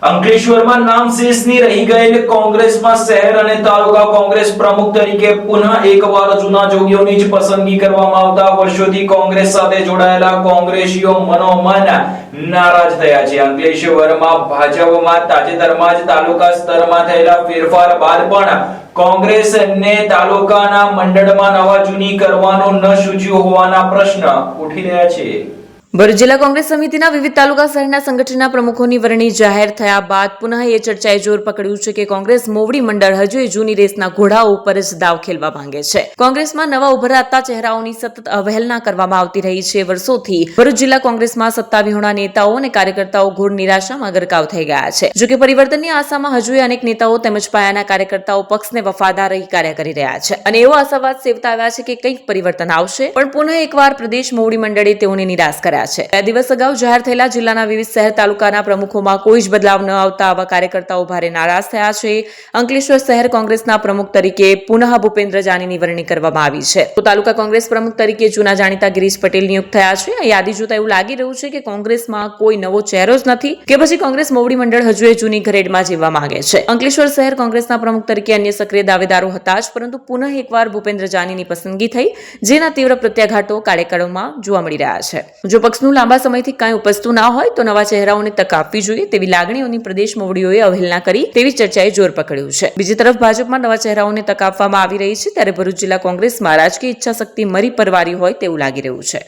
અંકલેશ્વરમાં નામશેષની રહી ગયેલ કોંગ્રેસમાં શહેર અને તાલુકા કોંગ્રેસ પ્રમુખ તરીકે પુનઃ એકવાર જૂના જોગીઓની જ પસંદગી કરવામાં આવતા વર્ષોથી કોંગ્રેસ સાથે જોડાયેલા કોંગ્રેસીઓ મનોમન નારાજ થયા છે. અંકલેશ્વરમાં ભાજપમાં તાજેતરમાં જ તાલુકા સ્તરમાં થયેલા ફેરફાર બાદ પણ કોંગ્રેસને તાલુકાના મંડળમાં નવા જૂની કરવાનું ન સૂચ્યું હોવાના પ્રશ્ન ઉઠી રહ્યા છે. ભરૂચ જિલ્લા કોંગ્રેસ સમિતિના વિવિધ તાલુકા શહેરના સંગઠનના પ્રમુખોની વરણી જાહેર થયા બાદ પુનઃ એ ચર્ચાએ જોર પકડ્યું છે કે કોંગ્રેસ મોવડી મંડળ હજુ એ જૂની રેસના ઘોડાઓ ઉપર જ દાવ ખેલવા માંગે છે. કોંગ્રેસમાં નવા ઉભરાતા ચહેરાઓની સતત અવહેલના કરવામાં આવતી રહી છે. વર્ષોથી ભરૂચ જિલ્લા કોંગ્રેસમાં સત્તાવિહોણા નેતાઓ અને કાર્યકર્તાઓ ઘોર નિરાશામાં ગરકાવ થઈ ગયા છે. જોકે પરિવર્તનની આશામાં હજુ અનેક નેતાઓ તેમજ પાયાના કાર્યકર્તાઓ પક્ષને વફાદાર રહી કાર્ય કરી રહ્યા છે અને એવો આશાવાદ સેવતા આવ્યા છે કે કંઈક પરિવર્તન આવશે, પણ પુનઃ એકવાર પ્રદેશ મોવડી મંડળે તેઓને નિરાશ કર્યા. 2 દિવસ અગાઉ જાહેર થયેલા જિલ્લાના વિવિધ શહેર તાલુકાના પ્રમુખોમાં કોઈ જ બદલાવ ન આવતા આવા કાર્યકર્તાઓ ભારે નારાજ થયા છે. અંકલેશ્વર શહેર કોંગ્રેસના પ્રમુખ તરીકે પુનઃ ભૂપેન્દ્ર જાનીની વરણી કરવામાં આવી છે. તો તાલુકા કોંગ્રેસ પ્રમુખ તરીકે જૂના જાણીતા ગિરીશ પટેલ નિયુક્ત થયા છે. આ યાદી જોતા એવું લાગી રહ્યું છે કે કોંગ્રેસમાં કોઈ નવો ચહેરો જ નથી કે પછી કોંગ્રેસ મોવડી મંડળ હજુ એ જૂની ઘરેડમાં જીવવા માંગે છે. અંકલેશ્વર શહેર કોંગ્રેસના પ્રમુખ તરીકે અન્ય સક્રિય દાવેદારો હતા જ, પરંતુ પુનઃ એકવાર ભૂપેન્દ્ર જાનીની પસંદગી થઈ, જેના તીવ્ર પ્રત્યાઘાતો કાર્યકરોમાં જોવા મળી રહ્યા છે. જો પક્ષનું લાંબા સમયથી કાંઈ ઉપજતું ના હોય તો નવા ચહેરાઓને તક આપવી જોઈએ તેવી લાગણીઓની પ્રદેશ મોવડીઓએ અવહેલના કરી તેવી ચર્ચાએ જોર પકડ્યું છે. બીજી તરફ ભાજપમાં નવા ચહેરાઓને તક આપવામાં આવી રહી છે, ત્યારે ભરૂચ જિલ્લા કોંગ્રેસમાં રાજકીય ઈચ્છાશક્તિ મરી પરવારી હોય તેવું લાગી રહ્યું છે.